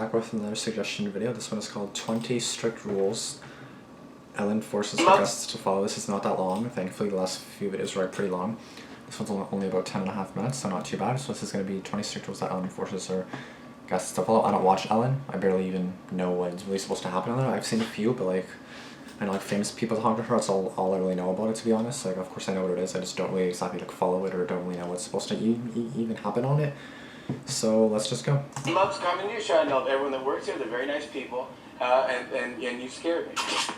back with another suggestion video. This one is called 20 Strict Rules Ellen Forces Her Guests to Follow. This is not that long. Thankfully, the last few videos were pretty long. This one's only about 10.5 minutes, so not too bad. So this is going to be 20 strict rules that Ellen forces her guests to follow. I don't watch Ellen. I barely even know what's really supposed to happen on there. I've seen a few, but like, I know like famous people talk to her. That's all I really know about it, to be honest. Like, of course I know what it is. I just don't really exactly like follow it or don't really know what's supposed to even happen on it. So let's just go. He loves coming to your show. I know everyone that works here. They're very nice people. And you scared me.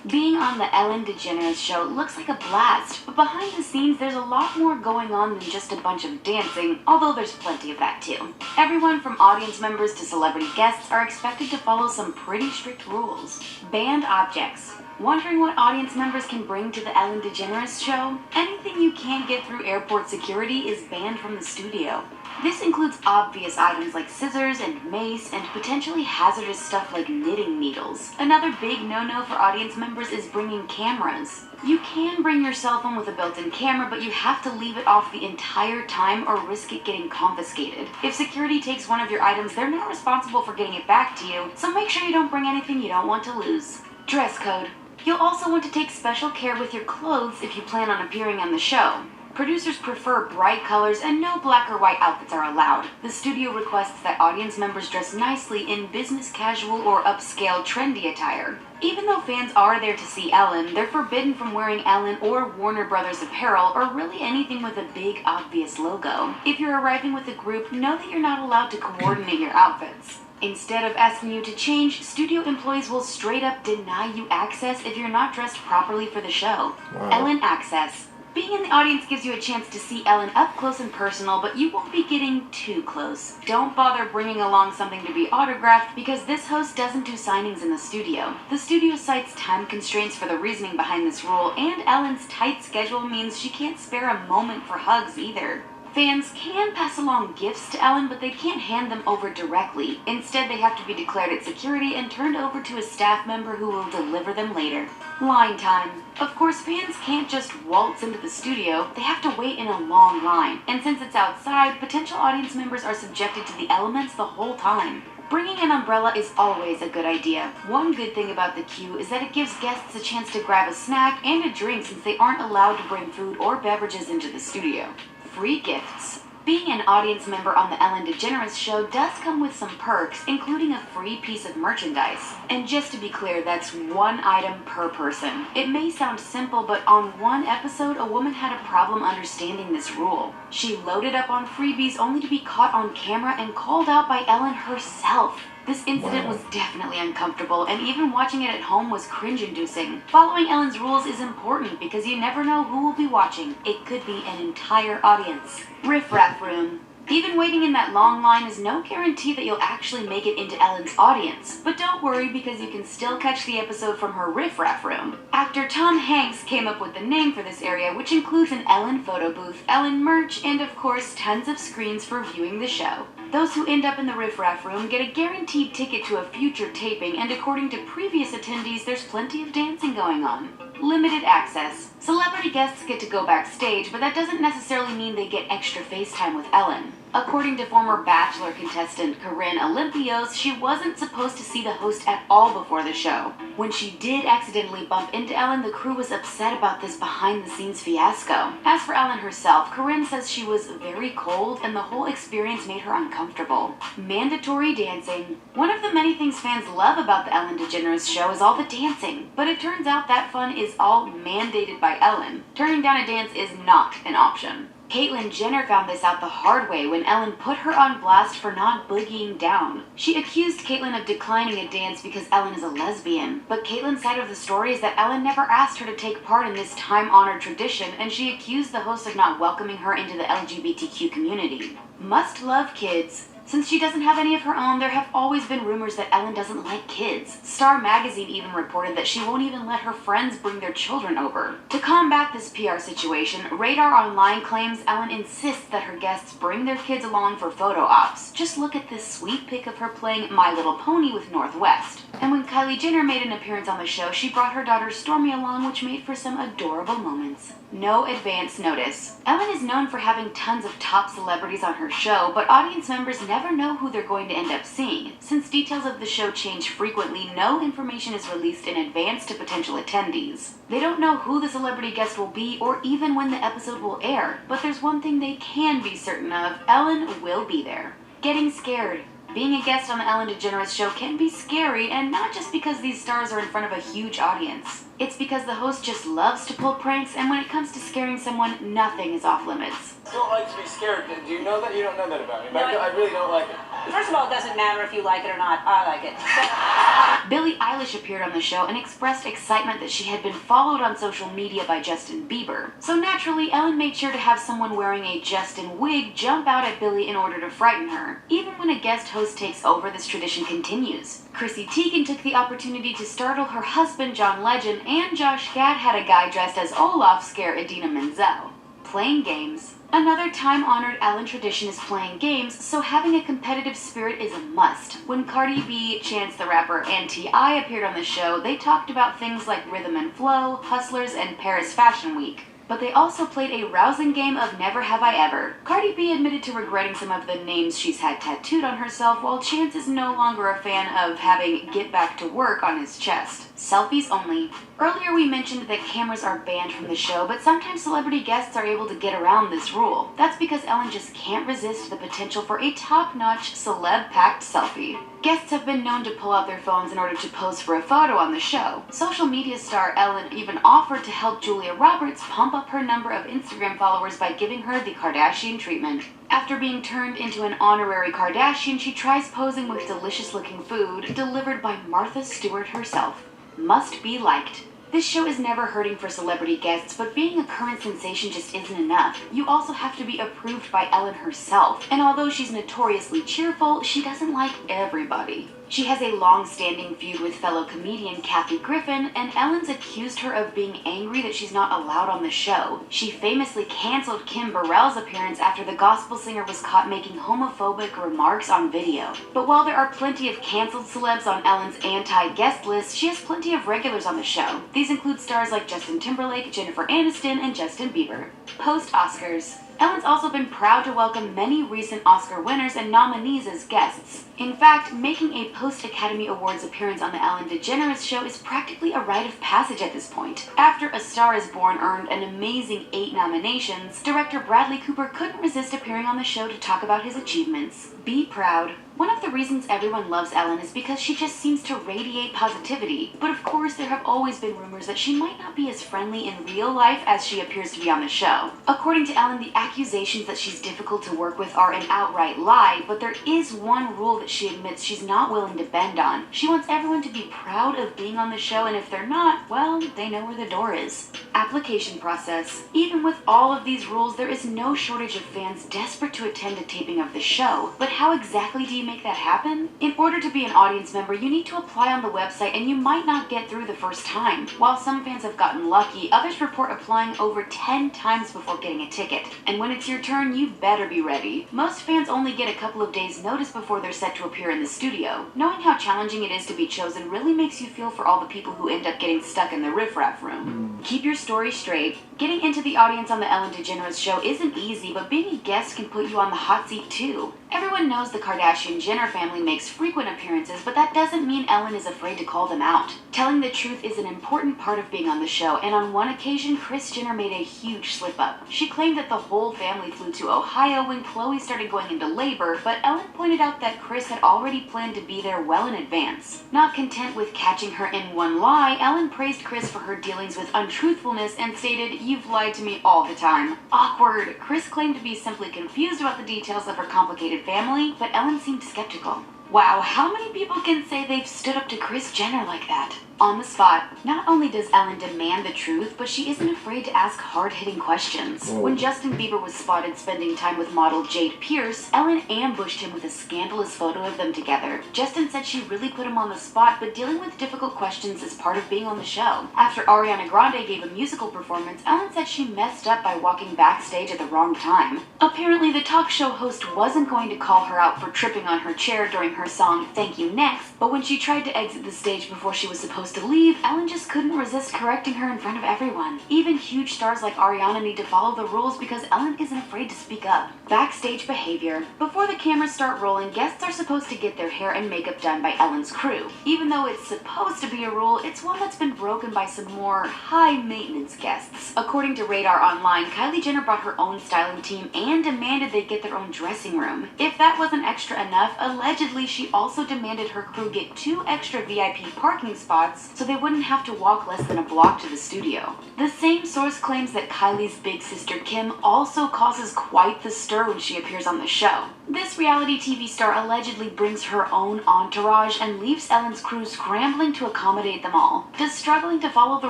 Being on the Ellen DeGeneres show looks like a blast, but behind the scenes there's a lot more going on than just a bunch of dancing, although there's plenty of that too. Everyone from audience members to celebrity guests are expected to follow some pretty strict rules. Banned objects. Wondering what audience members can bring to the Ellen DeGeneres show? Anything you can't get through airport security is banned from the studio. This includes obvious items like scissors and mace and potentially hazardous stuff like knitting needles. Another big no-no for audience members is bringing cameras. You can bring your cell phone with a built-in camera, but you have to leave it off the entire time or risk it getting confiscated. If security takes one of your items, they're not responsible for getting it back to you, so make sure you don't bring anything you don't want to lose. Dress code. You'll also want to take special care with your clothes if you plan on appearing on the show. Producers prefer bright colors and no black or white outfits are allowed. The studio requests that audience members dress nicely in business casual or upscale trendy attire. Even though fans are there to see Ellen, they're forbidden from wearing Ellen or Warner Brothers apparel or really anything with a big obvious logo. If you're arriving with a group, know that you're not allowed to coordinate your outfits. Instead of asking you to change, studio employees will straight up deny you access if you're not dressed properly for the show. Wow. Ellen access. Being in the audience gives you a chance to see Ellen up close and personal, but you won't be getting too close. Don't bother bringing along something to be autographed because this host doesn't do signings in the studio. The studio cites time constraints for the reasoning behind this rule, and Ellen's tight schedule means she can't spare a moment for hugs either. Fans can pass along gifts to Ellen, but they can't hand them over directly. Instead, they have to be declared at security and turned over to a staff member who will deliver them later. Line time. Of course, fans can't just waltz into the studio. They have to wait in a long line. And since it's outside, potential audience members are subjected to the elements the whole time. Bringing an umbrella is always a good idea. One good thing about the queue is that it gives guests a chance to grab a snack and a drink since they aren't allowed to bring food or beverages into the studio. Free gifts. Being an audience member on the Ellen DeGeneres show does come with some perks, including a free piece of merchandise. And just to be clear, that's one item per person. It may sound simple, but on one episode, a woman had a problem understanding this rule. She loaded up on freebies only to be caught on camera and called out by Ellen herself. This incident was definitely uncomfortable, and even watching it at home was cringe-inducing. Following Ellen's rules is important because you never know who will be watching. It could be an entire audience. Riff-raff room. Even waiting in that long line is no guarantee that you'll actually make it into Ellen's audience. But don't worry because you can still catch the episode from her riff-raff room. Actor Tom Hanks came up with the name for this area, which includes an Ellen photo booth, Ellen merch, and of course tons of screens for viewing the show. Those who end up in the riff-raff room get a guaranteed ticket to a future taping, and according to previous attendees, there's plenty of dancing going on. Limited access. Celebrity guests get to go backstage, but that doesn't necessarily mean they get extra face time with Ellen. According to former Bachelor contestant Corinne Olympios, she wasn't supposed to see the host at all before the show. When she did accidentally bump into Ellen, the crew was upset about this behind-the-scenes fiasco. As for Ellen herself, Corinne says she was very cold and the whole experience made her uncomfortable. Mandatory dancing. One of the many things fans love about the Ellen DeGeneres show is all the dancing, but it turns out that fun is all mandated by Ellen. Turning down a dance is not an option. Caitlyn Jenner found this out the hard way when Ellen put her on blast for not boogieing down. She accused Caitlyn of declining a dance because Ellen is a lesbian, but Caitlyn's side of the story is that Ellen never asked her to take part in this time-honored tradition, and she accused the host of not welcoming her into the LGBTQ community. Must love kids. Since she doesn't have any of her own, there have always been rumors that Ellen doesn't like kids. Star Magazine even reported that she won't even let her friends bring their children over. To combat this PR situation, Radar Online claims Ellen insists that her guests bring their kids along for photo ops. Just look at this sweet pic of her playing My Little Pony with Northwest. And when Kylie Jenner made an appearance on the show, she brought her daughter Stormy along, which made for some adorable moments. No advance notice. Ellen is known for having tons of top celebrities on her show, but audience members never never know who they're going to end up seeing. Since details of the show change frequently, no information is released in advance to potential attendees. They don't know who the celebrity guest will be or even when the episode will air, but there's one thing they can be certain of: Ellen will be there. Getting scared. Being a guest on the Ellen DeGeneres Show can be scary, and not just because these stars are in front of a huge audience. It's because the host just loves to pull pranks, and when it comes to scaring someone, nothing is off limits. I don't like to be scared. Do you know that? You don't know that about me. No, I really don't like it. First of all, it doesn't matter if you like it or not. I like it. Billie Eilish appeared on the show and expressed excitement that she had been followed on social media by Justin Bieber. So naturally, Ellen made sure to have someone wearing a Justin wig jump out at Billie in order to frighten her. Even when a guest host takes over, this tradition continues. Chrissy Teigen took the opportunity to startle her husband, John Legend, and Josh Gad had a guy dressed as Olaf scare Idina Menzel. Playing games. Another time-honored Ellen tradition is playing games, so having a competitive spirit is a must. When Cardi B, Chance the Rapper, and T.I. appeared on the show, they talked about things like rhythm and flow, hustlers, and Paris Fashion Week. But they also played a rousing game of Never Have I Ever. Cardi B admitted to regretting some of the names she's had tattooed on herself, while Chance is no longer a fan of having Get Back to Work on his chest. Selfies only. Earlier we mentioned that cameras are banned from the show, but sometimes celebrity guests are able to get around this rule. That's because Ellen just can't resist the potential for a top-notch, celeb-packed selfie. Guests have been known to pull out their phones in order to pose for a photo on the show. Social media star Ellen even offered to help Julia Roberts pump up her number of Instagram followers by giving her the Kardashian treatment. After being turned into an honorary Kardashian, she tries posing with delicious-looking food delivered by Martha Stewart herself. Must be liked. This show is never hurting for celebrity guests, but being a current sensation just isn't enough. You also have to be approved by Ellen herself, and although she's notoriously cheerful, she doesn't like everybody. She has a long-standing feud with fellow comedian Kathy Griffin, and Ellen's accused her of being angry that she's not allowed on the show. She famously canceled Kim Burrell's appearance after the gospel singer was caught making homophobic remarks on video. But while there are plenty of canceled celebs on Ellen's anti-guest list, she has plenty of regulars on the show. These include stars like Justin Timberlake, Jennifer Aniston, and Justin Bieber. Post-Oscars. Ellen's also been proud to welcome many recent Oscar winners and nominees as guests. In fact, making a post-Academy Awards appearance on the Ellen DeGeneres Show is practically a rite of passage at this point. After A Star is Born earned an amazing 8 nominations, director Bradley Cooper couldn't resist appearing on the show to talk about his achievements. Be proud. One of the reasons everyone loves Ellen is because she just seems to radiate positivity. But of course, there have always been rumors that she might not be as friendly in real life as she appears to be on the show. According to Ellen, the accusations that she's difficult to work with are an outright lie, but there is one rule that she admits she's not willing to bend on. She wants everyone to be proud of being on the show, and if they're not, well, they know where the door is. Application process. Even with all of these rules, there is no shortage of fans desperate to attend a taping of the show. But how exactly do you make that happen? In order to be an audience member, you need to apply on the website, and you might not get through the first time. While some fans have gotten lucky, others report applying over 10 times before getting a ticket. And when it's your turn, you better be ready. Most fans only get a couple of days notice before they're set to appear in the studio. Knowing how challenging it is to be chosen really makes you feel for all the people who end up getting stuck in the riffraff room. Keep your story straight. Getting into the audience on the Ellen DeGeneres Show isn't easy, but being a guest can put you on the hot seat too. Everyone knows the Kardashian-Jenner family makes frequent appearances, but that doesn't mean Ellen is afraid to call them out. Telling the truth is an important part of being on the show, and on one occasion, Kris Jenner made a huge slip-up. She claimed that the whole family flew to Ohio when Khloe started going into labor, but Ellen pointed out that Kris had already planned to be there well in advance. Not content with catching her in one lie, Ellen praised Kris for her dealings with untruthfulness and stated, "You've lied to me all the time." Awkward. Kris claimed to be simply confused about the details of her complicated family, but Ellen seemed skeptical. Wow, how many people can say they've stood up to Kris Jenner like that? On the spot, not only does Ellen demand the truth, but she isn't afraid to ask hard-hitting questions. When Justin Bieber was spotted spending time with model Jade Pierce, Ellen ambushed him with a scandalous photo of them together. Justin said she really put him on the spot, but dealing with difficult questions is part of being on the show. After Ariana Grande gave a musical performance, Ellen said she messed up by walking backstage at the wrong time. Apparently, the talk show host wasn't going to call her out for tripping on her chair during her song Thank You Next, but when she tried to exit the stage before she was supposed to leave, Ellen just couldn't resist correcting her in front of everyone. Even huge stars like Ariana need to follow the rules because Ellen isn't afraid to speak up. Backstage behavior. Before the cameras start rolling, guests are supposed to get their hair and makeup done by Ellen's crew. Even though it's supposed to be a rule, it's one that's been broken by some more high-maintenance guests. According to Radar Online, Kylie Jenner brought her own styling team and demanded they get their own dressing room. If that wasn't extra enough, allegedly she also demanded her crew get 2 extra VIP parking spots so they wouldn't have to walk less than a block to the studio. The same source claims that Kylie's big sister Kim also causes quite the stir when she appears on the show. This reality TV star allegedly brings her own entourage and leaves Ellen's crew scrambling to accommodate them all. Does struggling to follow the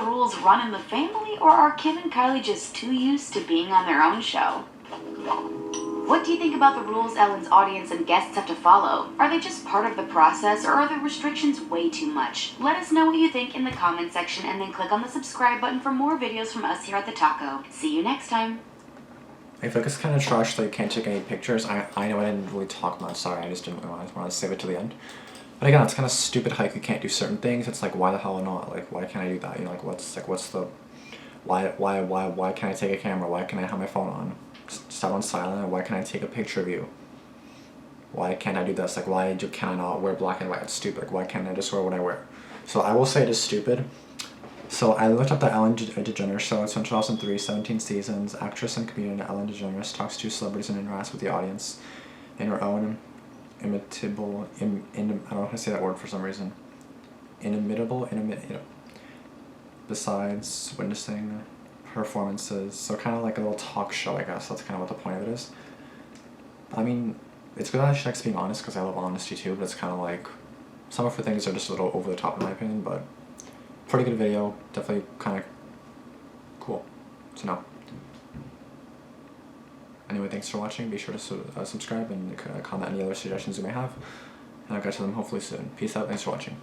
rules run in the family, or are Kim and Kylie just too used to being on their own show? What do you think about the rules Ellen's audience and guests have to follow? Are they just part of the process, or are the restrictions way too much? Let us know what you think in the comment section, and then click on the subscribe button for more videos from us here at TheTalko. See you next time! I feel like it's kind of trash that you can't take any pictures. I know I didn't really talk much, sorry, I just didn't really want to save it to the end. But again, it's kind of stupid how you can't do certain things. It's like, why the hell not? Like, why can't I do that? You know, like, what's the... Why can't I take a camera? Why can't I have my phone on? Set on silent? Why can't I take a picture of you? Why can't I do this? Like, can I not wear black and white? It's stupid. Like, why can't I just wear what I wear? So I will say it is stupid. So I looked up the Ellen DeGeneres show. It's from 2003, 17 seasons. Actress and comedian Ellen DeGeneres talks to celebrities and interacts with the audience in her own I don't know how to say that word for some reason. Besides witnessing performances. So kind of like a little talk show, I guess. That's kind of what the point of it is. I mean, it's good that she likes being honest because I love honesty too, but it's kind of like, some of her things are just a little over the top in my opinion, but pretty good video, definitely kind of cool to know. Anyway, thanks for watching. Be sure to subscribe and comment any other suggestions you may have, and I'll get to them hopefully soon. Peace out. Thanks for watching.